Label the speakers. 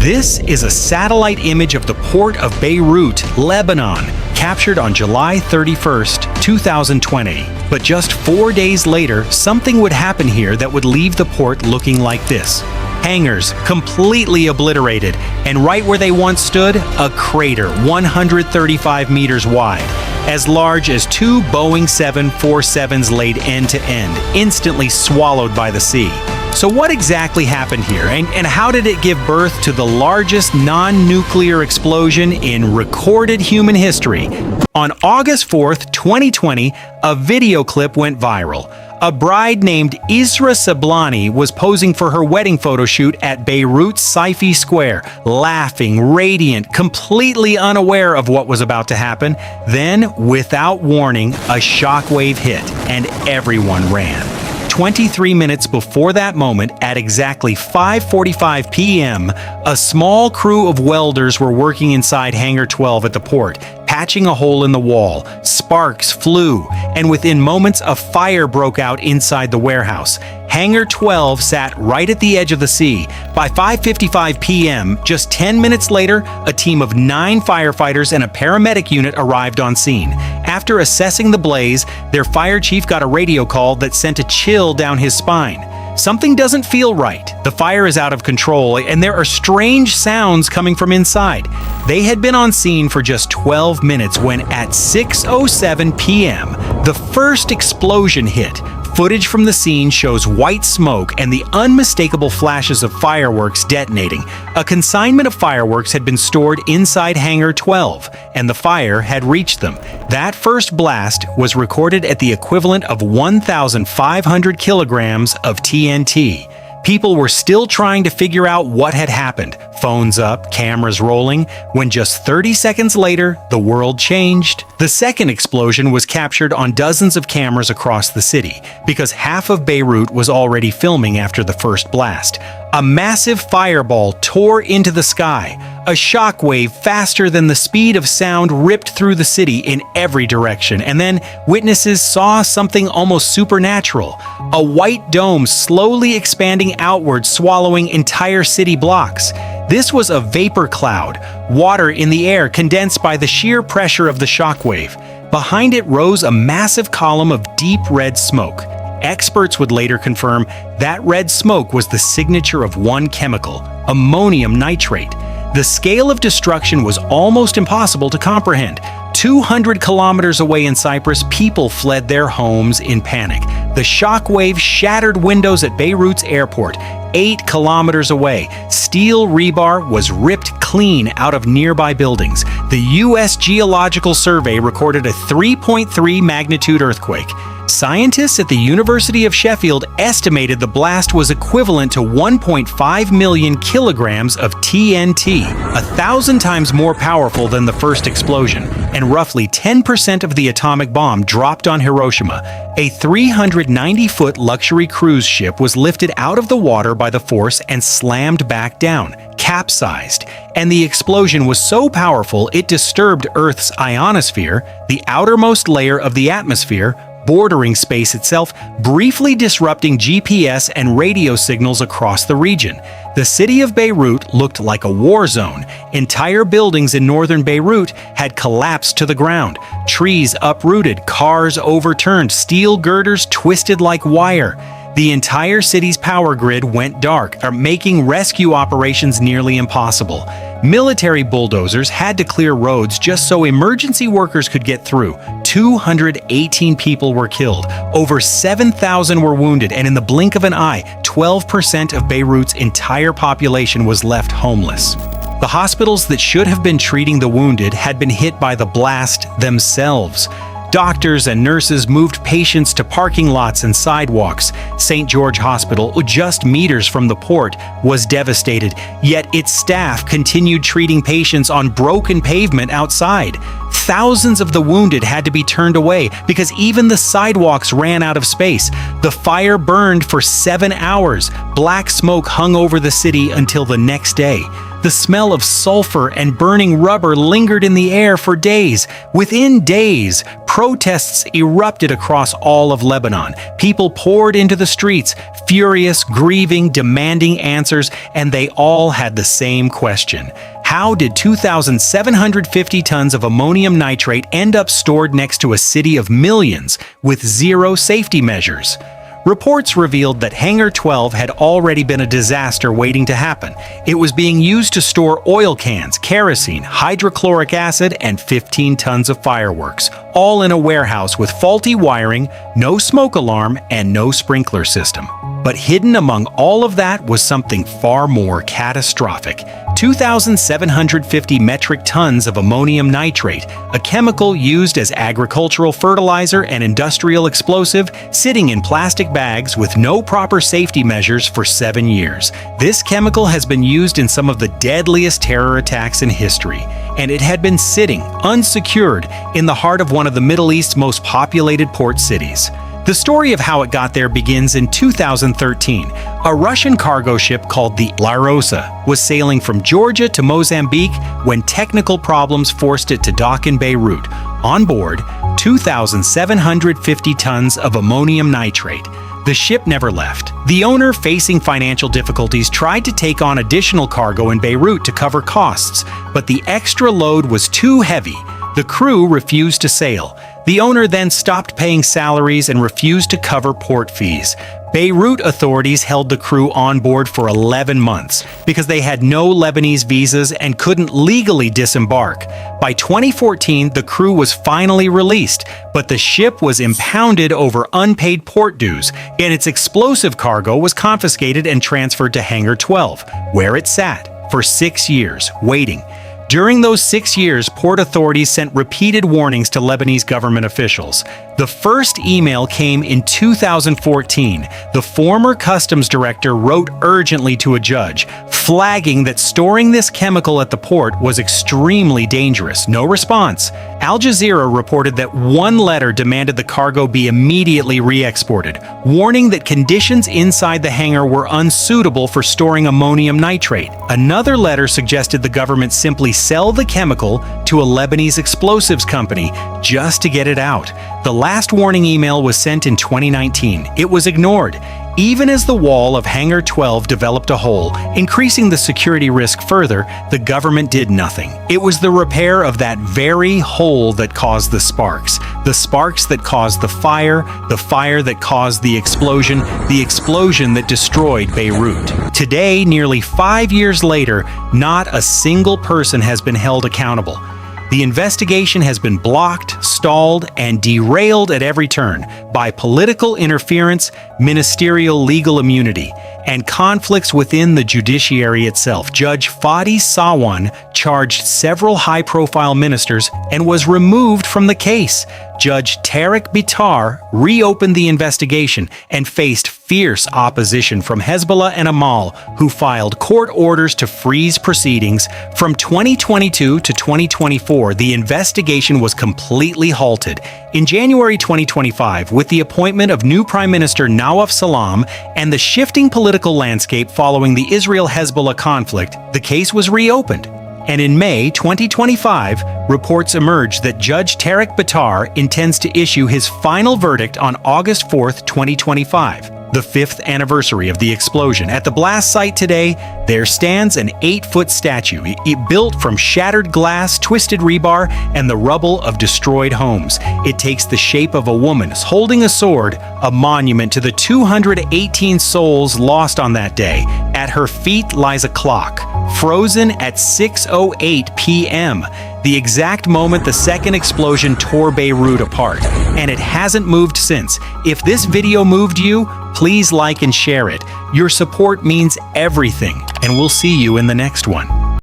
Speaker 1: This is a satellite image of the Port of Beirut, Lebanon, captured on July 31st, 2020. But just 4 days later, something would happen here that would leave the port looking like this. Hangars completely obliterated, and right where they once stood, a crater 135 meters wide, as large as two Boeing 747s laid end to end, instantly swallowed by the sea. So what exactly happened here, and how did it give birth to the largest non-nuclear explosion in recorded human history? On August 4th, 2020, a video clip went viral. A bride named Isra Sablani was posing for her wedding photo shoot at Beirut's Saifi Square, laughing, radiant, completely unaware of what was about to happen. Then, without warning, a shockwave hit, and everyone ran. 23 minutes before that moment, at exactly 5:45 p.m., a small crew of welders were working inside Hangar 12 at the port, patching a hole in the wall. Sparks flew, and within moments, a fire broke out inside the warehouse. Hangar 12 sat right at the edge of the sea. By 5:55 p.m., just 10 minutes later, a team of 9 firefighters and a paramedic unit arrived on scene. After assessing the blaze, their fire chief got a radio call that sent a chill down his spine. Something doesn't feel right. The fire is out of control, and there are strange sounds coming from inside. They had been on scene for just 12 minutes when, at 6:07 p.m., the first explosion hit. Footage from the scene shows white smoke and the unmistakable flashes of fireworks detonating. A consignment of fireworks had been stored inside Hangar 12, and the fire had reached them. That first blast was recorded at the equivalent of 1,500 kilograms of TNT. People were still trying to figure out what had happened, phones up, cameras rolling, when just 30 seconds later, the world changed. The second explosion was captured on dozens of cameras across the city, because half of Beirut was already filming after the first blast. A massive fireball tore into the sky. A shockwave faster than the speed of sound ripped through the city in every direction, and then witnesses saw something almost supernatural. A white dome slowly expanding outward, swallowing entire city blocks. This was a vapor cloud, water in the air condensed by the sheer pressure of the shockwave. Behind it rose a massive column of deep red smoke. Experts would later confirm that red smoke was the signature of one chemical, ammonium nitrate. The scale of destruction was almost impossible to comprehend. 200 kilometers away in Cyprus, people fled their homes in panic. The shockwave shattered windows at Beirut's airport. 8 kilometers away, steel rebar was ripped clean out of nearby buildings. The U.S. Geological Survey recorded a 3.3 magnitude earthquake. Scientists at the University of Sheffield estimated the blast was equivalent to 1.5 million kilograms of TNT, 1,000 times more powerful than the first explosion, and roughly 10% of the atomic bomb dropped on Hiroshima. A 390-foot luxury cruise ship was lifted out of the water by the force and slammed back down, capsized, and the explosion was so powerful it disturbed Earth's ionosphere, the outermost layer of the atmosphere, bordering space itself, briefly disrupting GPS and radio signals across the region. The city of Beirut looked like a war zone. Entire buildings in northern Beirut had collapsed to the ground. Trees uprooted, cars overturned, steel girders twisted like wire. The entire city's power grid went dark, making rescue operations nearly impossible. Military bulldozers had to clear roads just so emergency workers could get through. 218 people were killed, over 7,000 were wounded, and in the blink of an eye, 12% of Beirut's entire population was left homeless. The hospitals that should have been treating the wounded had been hit by the blast themselves. Doctors and nurses moved patients to parking lots and sidewalks. St. George Hospital, just meters from the port, was devastated, yet its staff continued treating patients on broken pavement outside. Thousands of the wounded had to be turned away because even the sidewalks ran out of space. The fire burned for 7 hours. Black smoke hung over the city until the next day. The smell of sulfur and burning rubber lingered in the air for days. Within days, protests erupted across all of Lebanon. People poured into the streets, furious, grieving, demanding answers, and they all had the same question. How did 2,750 tons of ammonium nitrate end up stored next to a city of millions with zero safety measures? Reports revealed that Hangar 12 had already been a disaster waiting to happen. It was being used to store oil cans, kerosene, hydrochloric acid, and 15 tons of fireworks, all in a warehouse with faulty wiring, no smoke alarm, and no sprinkler system. But hidden among all of that was something far more catastrophic. 2,750 metric tons of ammonium nitrate, a chemical used as agricultural fertilizer and industrial explosive, sitting in plastic bags with no proper safety measures for 7 years. This chemical has been used in some of the deadliest terror attacks in history, and it had been sitting, unsecured, in the heart of one of the Middle East's most populated port cities. The story of how it got there begins in 2013. A Russian cargo ship called the La Rosa was sailing from Georgia to Mozambique when technical problems forced it to dock in Beirut. On board, 2,750 tons of ammonium nitrate. The ship never left. The owner, facing financial difficulties, tried to take on additional cargo in Beirut to cover costs, but the extra load was too heavy. The crew refused to sail. The owner then stopped paying salaries and refused to cover port fees. Beirut authorities held the crew on board for 11 months because they had no Lebanese visas and couldn't legally disembark. By 2014, the crew was finally released, but the ship was impounded over unpaid port dues, and its explosive cargo was confiscated and transferred to Hangar 12, where it sat for 6 years, waiting. During those 6 years, port authorities sent repeated warnings to Lebanese government officials. The first email came in 2014. The former customs director wrote urgently to a judge, flagging that storing this chemical at the port was extremely dangerous. No response. Al Jazeera reported that one letter demanded the cargo be immediately re-exported, warning that conditions inside the hangar were unsuitable for storing ammonium nitrate. Another letter suggested the government simply sell the chemical to a Lebanese explosives company just to get it out. The last warning email was sent in 2019. It was ignored, even as the wall of Hangar 12 developed a hole, increasing the security risk further. The government did nothing. It was the repair of that very hole that caused the sparks that caused the fire that caused the explosion that destroyed Beirut. Today, nearly 5 years later, not a single person has been held accountable. The investigation has been blocked, stalled, and derailed at every turn by political interference, ministerial legal immunity, and conflicts within the judiciary itself. Judge Fadi Sawan charged several high-profile ministers and was removed from the case. Judge Tariq Bitar reopened the investigation and faced fierce opposition from Hezbollah and Amal, who filed court orders to freeze proceedings. From 2022 to 2024, the investigation was completely halted. In January 2025, with the appointment of new Prime Minister Nawaf Salam and the shifting political landscape following the Israel-Hezbollah conflict, the case was reopened. And in May 2025, reports emerged that Judge Tariq Bitar intends to issue his final verdict on August 4, 2025, the 5th anniversary of the explosion. At the blast site today, there stands an 8-foot statue, built from shattered glass, twisted rebar, and the rubble of destroyed homes. It takes the shape of a woman holding a sword, a monument to the 218 souls lost on that day. At her feet lies a clock, frozen at 6:08 p.m., the exact moment the second explosion tore Beirut apart, and it hasn't moved since. If this video moved you, please like and share it. Your support means everything, and we'll see you in the next one.